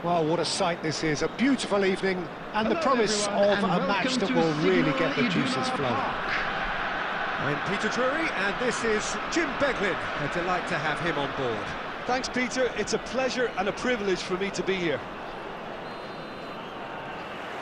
Well, what a sight this is. A beautiful evening and the Hello, promise everyone, of and a match welcome that to will really Signal get the Iduna juices flowing. Park. I'm Peter Drury, and this is Jim Beglin. A delight to have him on board. Thanks, Peter. It's a pleasure and a privilege for me to be here.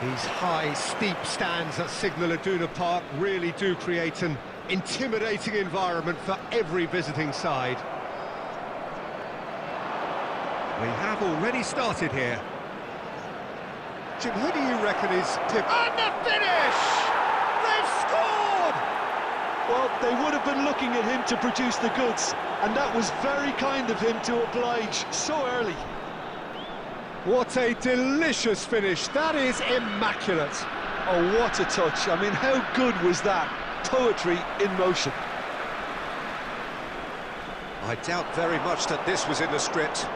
These high, steep stands at Signal Iduna Park really do create an intimidating environment for every visiting side. We have already started here. Jim, who do you reckon is tip? And the finish! They've scored! Well, they would have been looking at him to produce the goods, and that was very kind of him to oblige so early. What a delicious finish. That is immaculate. Oh, what a touch. I mean, how good was that? Poetry in motion. I doubt very much that this was in the script.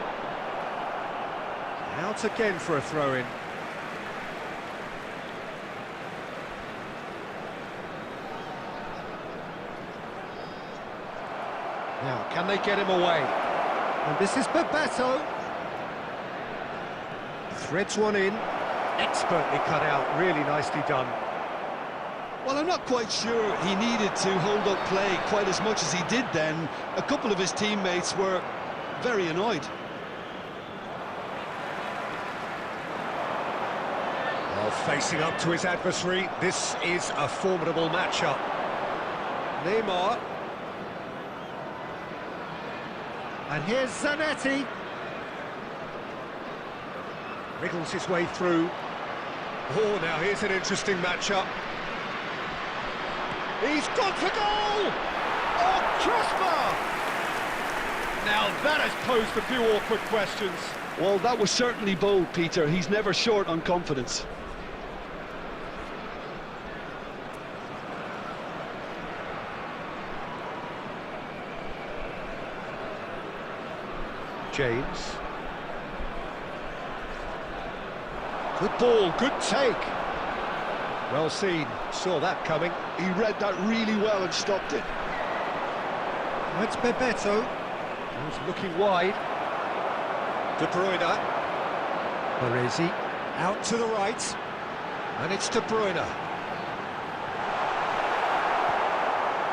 Out again for a throw-in. Now, can they get him away? And this is Bebeto. Threads one in. Expertly cut out, really nicely done. Well, I'm not quite sure he needed to hold up play quite as much as he did then. A couple of his teammates were very annoyed. Well, facing up to his adversary, this is a formidable matchup. Neymar. And here's Zanetti. Wriggles his way through. Oh, now here's an interesting matchup. He's gone for goal! Oh, crossbar! Now that has posed a few awkward questions. Well, that was certainly bold, Peter. He's never short on confidence. James. Good ball, good take. Well seen, saw that coming. He read that really well and stopped it. That's Bebeto. He's looking wide. De Bruyne. Baresi. Out to the right. And it's De Bruyne.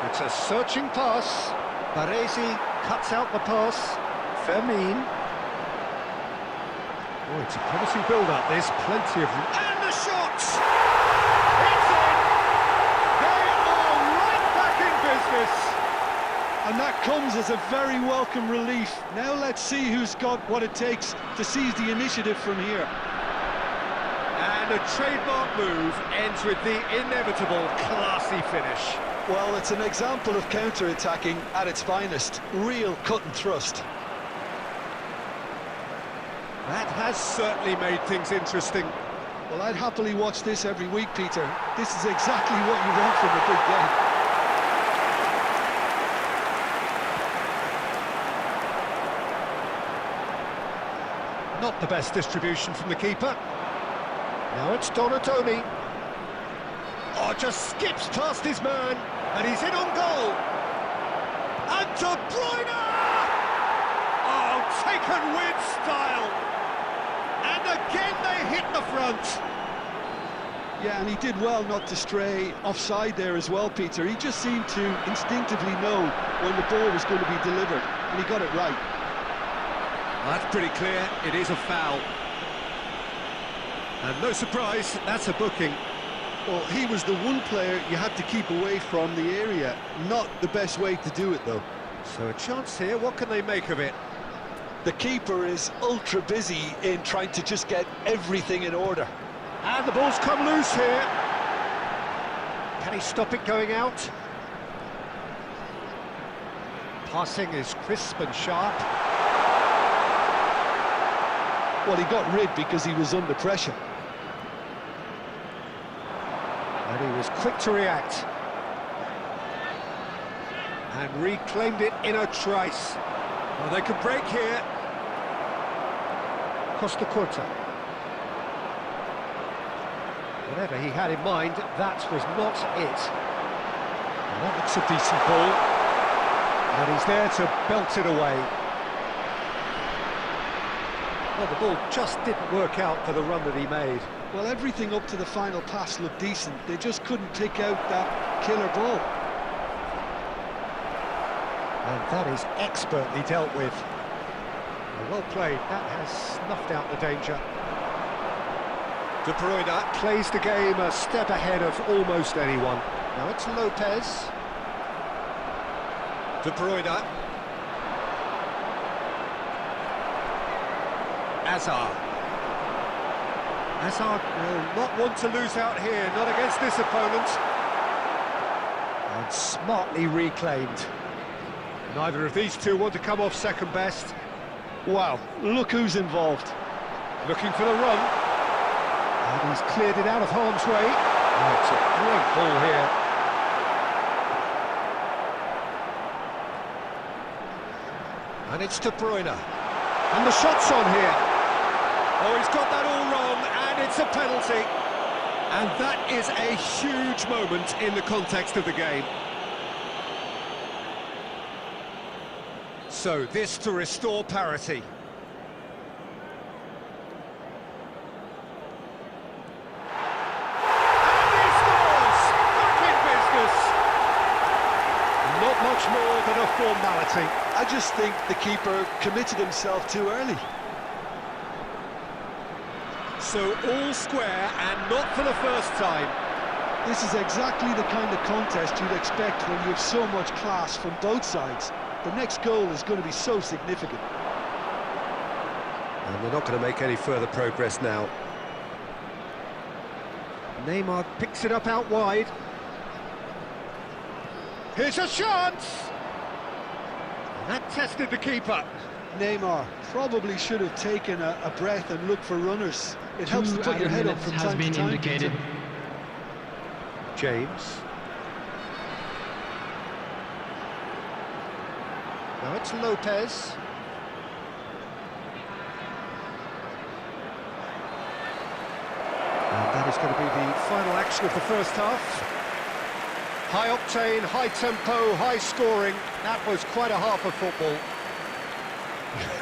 It's a searching pass. Baresi cuts out the pass. Fermin. Oh, it's a promising build-up. There's plenty of... And the shot! It's in! They are right back in business! And that comes as a very welcome relief. Now let's see who's got what it takes to seize the initiative from here. And a trademark move ends with the inevitable classy finish. Well, it's an example of counter-attacking at its finest. Real cut and thrust. That has certainly made things interesting. Well, I'd happily watch this every week, Peter. This is exactly what you want from a big game. Not the best distribution from the keeper. Now it's Donatoni. Oh, just skips past his man, and he's in on goal. And De Bruyne! Oh, taken with style. And again they hit the front. Yeah, and he did well not to stray offside there as well, Peter. He just seemed to instinctively know when the ball was going to be delivered, and he got it right. That's pretty clear, it is a foul. And no surprise, that's a booking. Well, he was the one player you had to keep away from the area. Not the best way to do it, though. So a chance here, what can they make of it? The keeper is ultra busy in trying to just get everything in order. And the ball's come loose here. Can he stop it going out? Passing is crisp and sharp. Well, he got rid because he was under pressure. And he was quick to react. And reclaimed it in a trice. Well, they can break here. Costa Curta. Whatever he had in mind, that was not it. And that looks a decent ball. And he's there to belt it away. Well, the ball just didn't work out for the run that he made. Well, everything up to the final pass looked decent. They just couldn't pick out that killer ball. And that is expertly dealt with. Well played. That has snuffed out the danger. De Bruyne plays the game a step ahead of almost anyone. Now it's Lopez. De Bruyne. Hazard. Hazard will not want to lose out here, not against this opponent. And smartly reclaimed. Neither of these two want to come off second best. Wow, look who's involved. Looking for the run. And he's cleared it out of harm's way. Oh, it's a great ball here. And it's De Bruyne. And the shot's on here. Oh, he's got that all wrong, and it's a penalty. And that is a huge moment in the context of the game. So, this to restore parity. And he scores! Back in business! Not much more than a formality. I just think the keeper committed himself too early. So, all square, and not for the first time. This is exactly the kind of contest you'd expect when you have so much class from both sides. The next goal is going to be so significant. And they're not going to make any further progress now. Neymar picks it up out wide. Here's a chance! And that tested the keeper. Neymar probably should have taken a breath and looked for runners. It helps to put your head up from time to time. Indicated. James. Now it's Lopez. And that is going to be the final action of the first half. High octane, high tempo, high scoring. That was quite a half of football.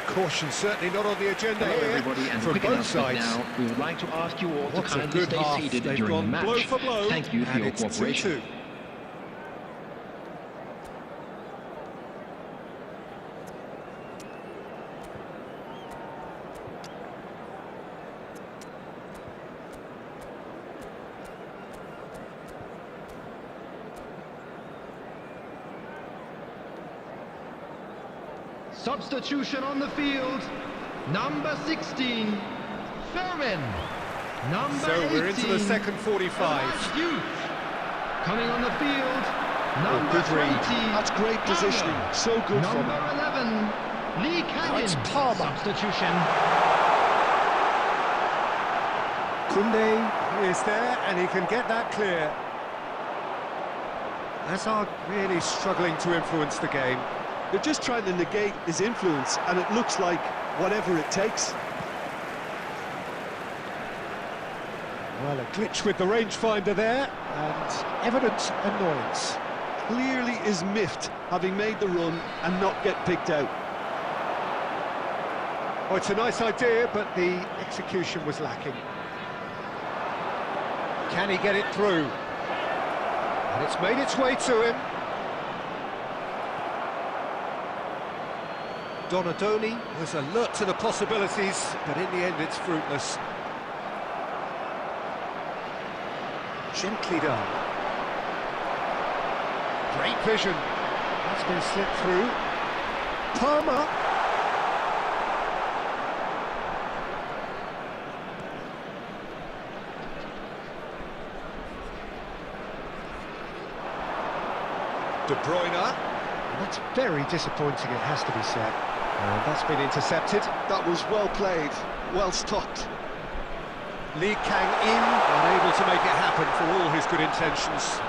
Caution certainly not on the agenda Hello here everybody, and from quick both announcement sides. now. We would like to ask you all What to a kindly good stay half. seated They've during the gone match. blow for blow. Thank you for And your it's cooperation. 2-2. Substitution on the field, number 16, Fermin. Number So 18, we're into the second 45. Youth. Coming on the field, number good 20, read. That's great positioning. So good from number him. 11, Lee Cannon. it's Palmer. Substitution. Koundé is there, and he can get that clear. Hazard really struggling to influence the game. They're just trying to negate his influence, and it looks like whatever it takes. Well, a glitch with the rangefinder there, and evident annoyance. Clearly is miffed, having made the run and not get picked out. Oh, it's a nice idea, but the execution was lacking. Can he get it through? And it's made its way to him. Donadoni was alert to the possibilities, but in the end it's fruitless. Gently done. Great vision. That's been slipped through. Palmer. De Bruyne. That's very disappointing, it has to be said. And that's been intercepted. That was well played, well stopped. Lee Kang in, unable to make it happen for all his good intentions.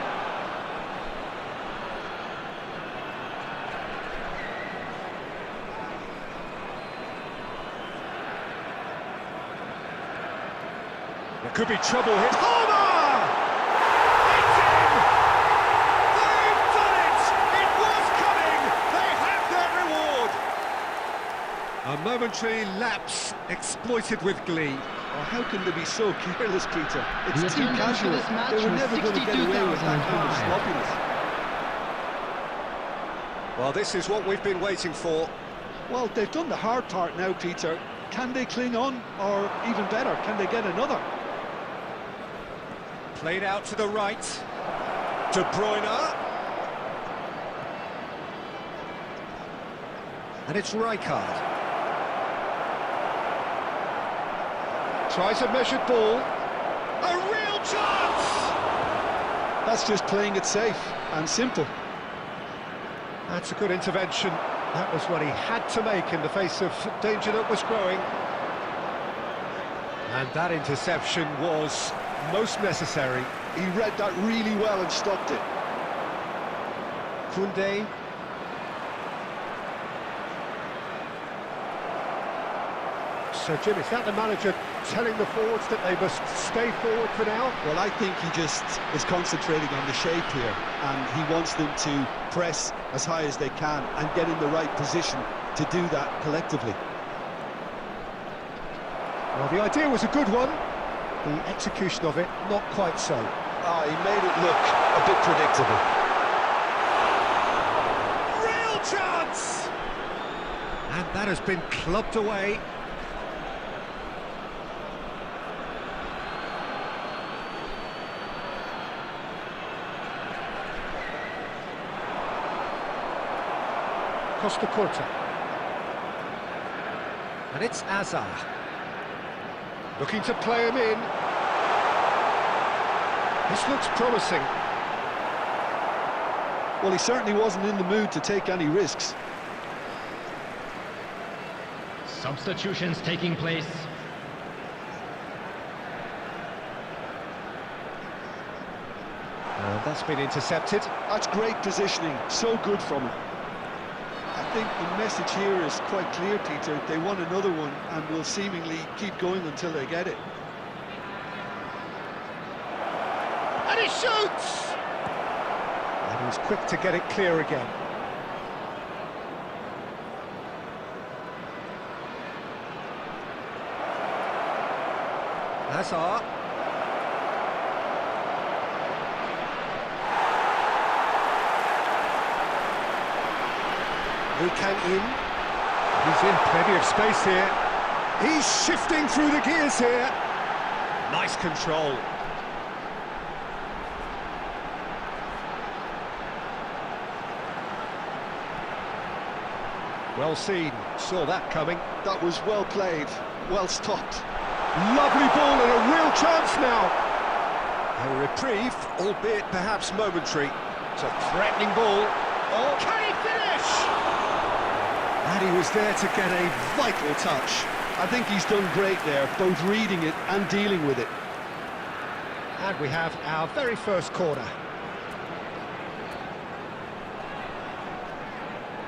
There could be trouble here. Palmer! It's in! They've done it! It was coming! They have their reward! A momentary lapse exploited with glee. Oh, how can they be so careless, Peter? It's The too attendance for casual. this match They were was never going to get away with that kind of 62,005. sloppiness. Well, this is what we've been waiting for. Well, they've done the hard part now, Peter. Can they cling on, or even better, can they get another? Played out to the right. De Bruyne. And it's Rijkaard. Tries a measured ball. A real chance! That's just playing it safe and simple. That's a good intervention. That was what he had to make in the face of danger that was growing. And that interception was most necessary. He read that really well and stopped it. Koundé. So, Jim, is that the manager telling the forwards that they must stay forward for now? Well, I think he just is concentrating on the shape here, and he wants them to press as high as they can and get in the right position to do that collectively. Well, the idea was a good one. The execution of it, not quite so. Ah, he made it look a bit predictable. Real chance! And that has been clubbed away. Costa Curta. And it's Azar. Looking to play him in. This looks promising. Well, he certainly wasn't in the mood to take any risks. Substitutions taking place. That's been intercepted. That's great positioning, so good from him. I think the message here is quite clear, Peter. They want another one and will seemingly keep going until they get it. And he shoots! And he's quick to get it clear again. Hazard. He came in. He's in plenty of space here. He's shifting through the gears here. Nice control. Well seen. Saw that coming. That was well played, well stopped. Lovely ball and a real chance now. A reprieve, albeit perhaps momentary. It's a threatening ball. Oh, can he finish? And he was there to get a vital touch. I think he's done great there, both reading it and dealing with it. And we have our very first corner.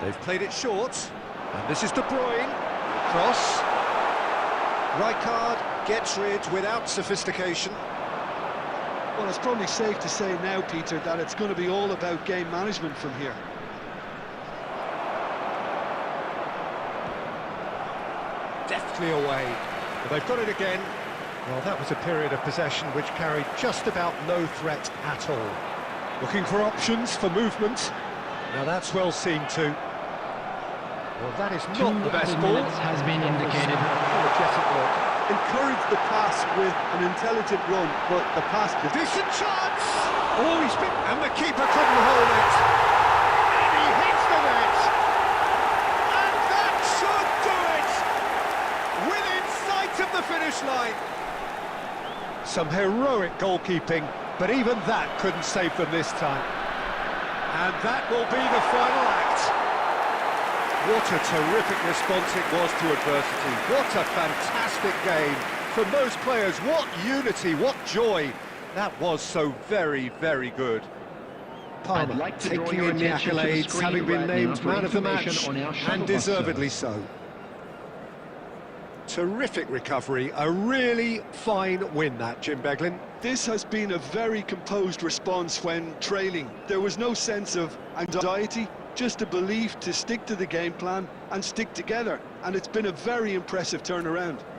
They've played it short. And this is De Bruyne. Cross. Rijkaard gets rid without sophistication. Well, it's probably safe to say now, Peter, that it's going to be all about game management from here. Deftly away. But they've got it again. Well, that was a period of possession which carried just about no threat at all. Looking for options for movement. Now that's well seen too. Well, that is not the best ball. Has been indicated. Apologetic look. Encourage the pass with an intelligent run, but the pass just... Decent chance! Oh, he's been... And the keeper couldn't hold it. And he hits the net. And that should do it! Within sight of the finish line. Some heroic goalkeeping, but even that couldn't save them this time. And that will be the final act. What a terrific response it was to adversity. What a fantastic game. From those players, what unity, what joy. That was so very, very good. Palmer Like to draw taking your in the attention to the accolades, screen having been right now named for man of the match, information on our shuttle and bus deservedly service. so. Terrific recovery, a really fine win that, Jim Beglin. This has been a very composed response when trailing. There was no sense of anxiety, just a belief to stick to the game plan and stick together, and it's been a very impressive turnaround.